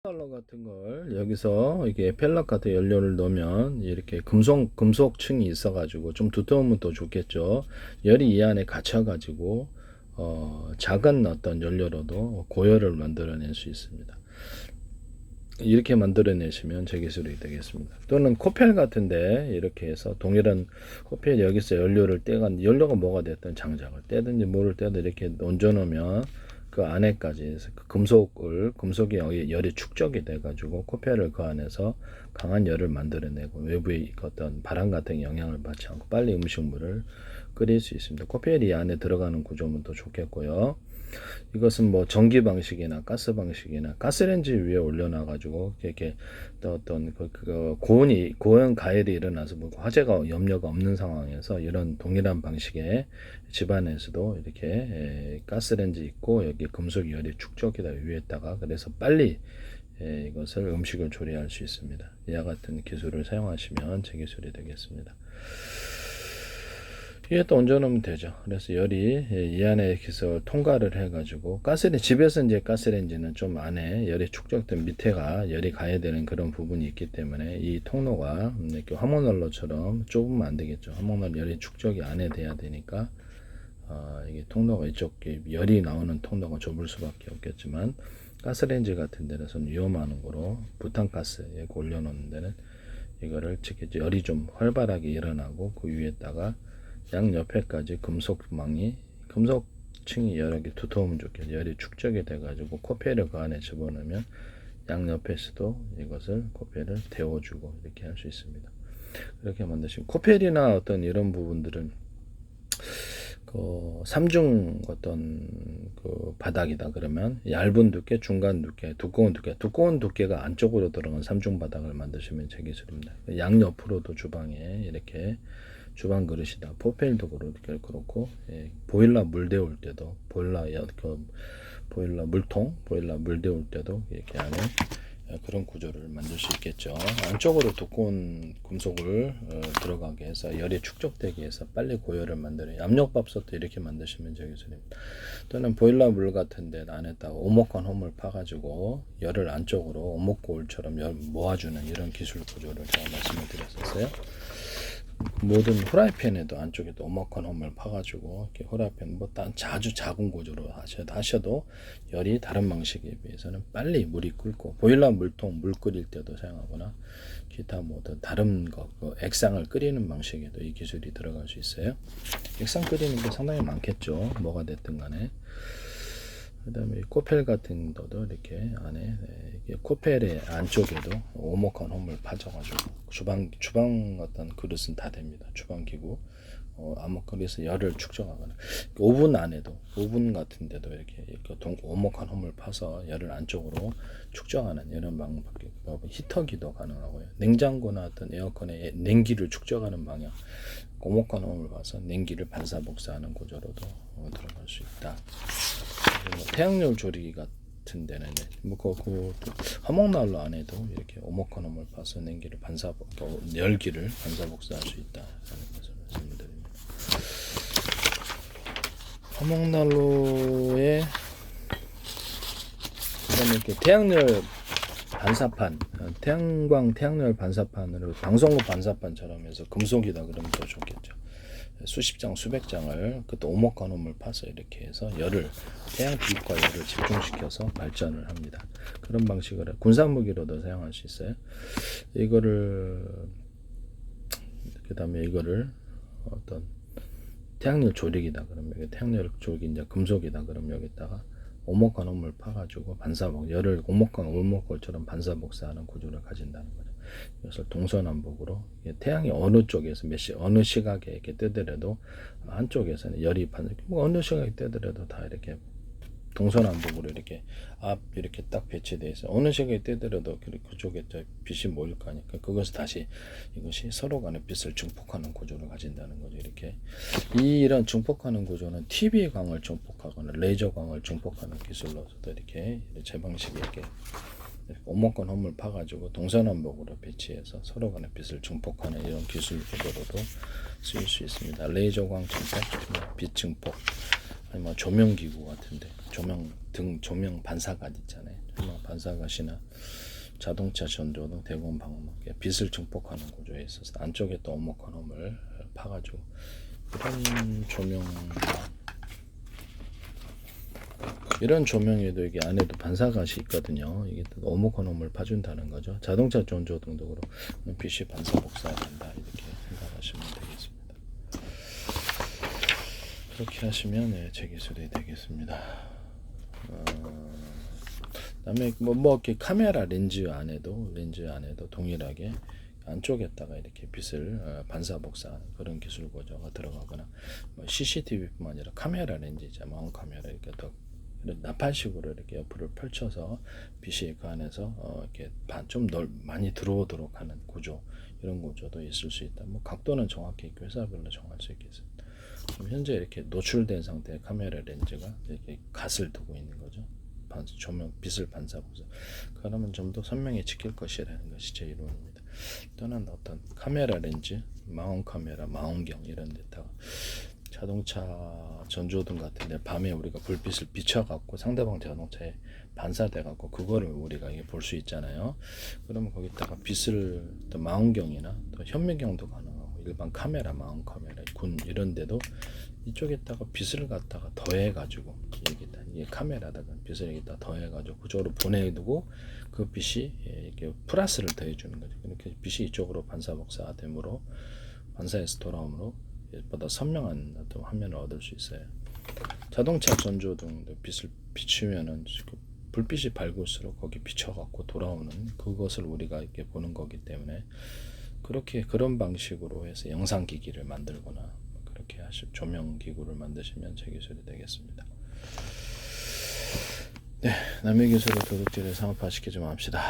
달러 같은 걸 여기서 이게 펠럿 같은 연료를 넣으면 이렇게 금속층이 있어가지고 좀 두터우면 더 좋겠죠. 열이 이 안에 갇혀가지고 작은 어떤 연료로도 고열을 만들어낼 수 있습니다. 이렇게 만들어내시면 제 기술이 되겠습니다. 또는 코펠 같은데 이렇게 해서 동일한 코펠 여기서 연료를 떼가 연료가 뭐가 됐든 장작을 떼든지 뭐를 떼든 이렇게 얹어놓으면 그 안에까지 그 금속이 열이 축적이 돼가지고 코펠을 그 안에서 강한 열을 만들어내고 외부의 어떤 바람 같은 영향을 받지 않고 빨리 음식물을 끓일 수 있습니다. 코펠이 안에 들어가는 구조면 더 좋겠고요. 이것은 뭐 전기 방식이나 가스 방식이나 가스레인지 위에 올려놔가지고 이렇게 어떤 고온 가열이 일어나서 뭐 화재가 염려가 없는 상황에서 이런 동일한 방식의 집안에서도 이렇게 가스레인지 있고 여기 금속 열이 축적이다 위에다가 그래서 빨리 이것을 음식을 조리할 수 있습니다. 이와 같은 기술을 사용하시면 제 기술이 되겠습니다. 위에 또 얹어놓으면 되죠. 그래서 열이 이 안에 기서 통과를 해가지고 집에서 이제 가스레인지는 좀 안에 열이 축적된 밑에가 열이 가야 되는 그런 부분이 있기 때문에 이 통로가 이렇게 화목난로처럼 좁으면 안 되겠죠. 화목난로 열이 축적이 안에 돼야 되니까 이게 통로가 이쪽 열이 나오는 통로가 좁을 수밖에 없겠지만 가스레인지 같은 데는 위험한 거로 부탄가스 올려놓는 데는 이거를 열이 좀 활발하게 일어나고 그 위에다가 양옆에까지 금속층이 여러 개 두터우면 좋겠죠. 열이 축적이 돼가지고 코펠을 그 안에 집어넣으면 양옆에서도 이것을 코펠을 데워주고 이렇게 할 수 있습니다. 그렇게 만드시고 코펠이나 어떤 이런 부분들은 그 삼중 어떤 그 바닥이다 그러면 얇은 두께, 중간 두께, 두꺼운 두께가 안쪽으로 들어간 삼중 바닥을 만드시면 제 기술입니다. 양옆으로도 주방에 이렇게 주방 그릇이다. 포펠도 그렇고 보일러 물 데울 때도 보일러 물 데울 때도 이렇게 안에 그런 구조를 만들 수 있겠죠. 안쪽으로 두꺼운 금속을 들어가게 해서 열이 축적되게 해서 빨리 고열을 만들어요. 압력밥솥도 이렇게 만드시면 되겠습니다. 또는 보일러 물 같은 데 안에다가 오목한 홈을 파가지고 열을 안쪽으로 오목고울처럼 열 모아주는 이런 기술 구조를 제가 말씀을 드렸었어요. 모든 후라이팬에도 안쪽에도 오목한 홈을 파가지고 이렇게 후라이팬 자주 작은 구조로 하셔도 열이 다른 방식에 비해서는 빨리 물이 끓고 보일러 물통 물 끓일 때도 사용하거나 기타 다른 액상을 끓이는 방식에도 이 기술이 들어갈 수 있어요. 액상 끓이는 게 상당히 많겠죠. 뭐가 됐든 간에. 그 다음에 코펠 같은 것도 이렇게 안에 코펠의 안쪽에도 오목한 홈을 파져가지고 주방 어떤 그릇은 다 됩니다. 주방 기구 그래서 열을 축적하거나 오븐 같은 데도 이렇게 오목한 홈을 파서 열을 안쪽으로 축적하는 이런 방법이 히터기도 가능하고요. 냉장고나 어떤 에어컨에 냉기를 축적하는 방향 오목한 홈을 파서 냉기를 반사복사하는 구조로도 들어갈 수 있다. 태양열 조리기 같은 데는 화목난로 안에도 이렇게 오목한 홈을 파서 냉기를 열기를 반사복사할 수 있다는 것을 말씀드립니다. 화목난로에 그다음에 이렇게 태양열 반사판으로 방송국 반사판처럼 해서 금속이다 그러면 더 좋겠죠. 수십 장, 수백 장을 그것도 오목한 홈을 파서 이렇게 해서 태양 빛과 열을 집중시켜서 발전을 합니다. 그런 방식으로 군사무기로도 사용할 수 있어요. 그다음에 이거를 어떤 태양열 조리기다 그러면 태양열 조리기 이제 금속이다 그러면 여기다가 오목한 홈을 파가지고 열을 오목한 올목골처럼 반사복사하는 구조를 가진다는 거죠. 이것을 동서남북으로 태양이 어느 쪽에서 어느 시각에 이렇게 뜨더라도 한쪽에서는 열이 어느 시각에 뜨더라도 다 이렇게 동서남북으로 이렇게 이렇게 딱 배치되어 있어요. 어느 시각에 뜨더라도 그쪽에 빛이 모일 거 아니까 그것을 다시 이것이 서로 간의 빛을 증폭하는 구조를 가진다는 거죠. 이런 증폭하는 구조는 TV 광을 증폭하거나 레이저 광을 증폭하는 기술로서도 이렇게 제 방식에 이렇게 오목한 홈을 파가지고 동서남북으로 배치해서 서로 간의 빛을 증폭하는 이런 기술 구조로도 쓰일 수 있습니다. 레이저 광 증폭, 빛 증폭 아니 뭐 조명 기구 같은데 조명 등 조명 반사갓 있잖아요. 조명 반사갓이나 자동차 전조등 대공 방음막 빛을 증폭하는 구조에 있어서 안쪽에 또 오목헌홈을 파가지고 이런 조명 이런 조명에도 이게 안에도 반사갓이 있거든요. 이게 또 오목헌홈을 파준다는 거죠. 자동차 전조등도 그렇고 빛이 반사 복사된다 이렇게 생각하시면 되겠습니다. 그렇게 하시면 네, 제 기술이 되겠습니다. 그다음에 뭐 이렇게 카메라 렌즈 안에도 동일하게 안쪽에다가 이렇게 빛을 반사 복사 그런 기술 구조가 들어가거나 뭐 CCTV뿐만 아니라 카메라 렌즈 이제 마운트 카메라 이렇게 더 이런 나팔식으로 이렇게 옆으로 펼쳐서 빛이 그 안에서 이렇게 좀 많이 들어오도록 하는 구조 이런 구조도 있을 수 있다. 뭐 각도는 정확히 회사별로 정할 수 있겠습니다. 현재 이렇게 노출된 상태의 카메라 렌즈가 이렇게 갓을 두고 있는 거죠. 조명 빛을 반사하고서 그러면 좀 더 선명해지킬 것이라는 것이 제 이론입니다. 또는 어떤 카메라 렌즈, 마운 카메라, 마운경 이런 데다가 자동차 전조등 같은데 밤에 우리가 불빛을 비춰갖고 상대방 자동차에 반사돼갖고 그거를 우리가 볼 수 있잖아요. 그러면 거기다가 빛을 또 마운경이나 또 현미경도 가능하고 일반 카메라, 마운 카메라, 군 이런 데도 이쪽에다가 빛을 갖다가 더해가지고 이게 카메라다가 빛을 여기다 더해가지고 그쪽으로 보내두고 그 빛이 이렇게 플러스를 더해주는 거죠. 이렇게 빛이 이쪽으로 반사 복사됨으로 반사해서 돌아오므로 보다 선명한 어떤 화면을 얻을 수 있어요. 자동차 전조등도 빛을 비추면은 불빛이 밝을수록 거기 비춰갖고 돌아오는 그것을 우리가 이렇게 보는 거기 때문에 그렇게 그런 방식으로 해서 영상 기기를 만들거나 그렇게 조명 기구를 만드시면 제 기술이 되겠습니다. 네, 남의 기술을 도둑질에 상업화시키지 맙시다.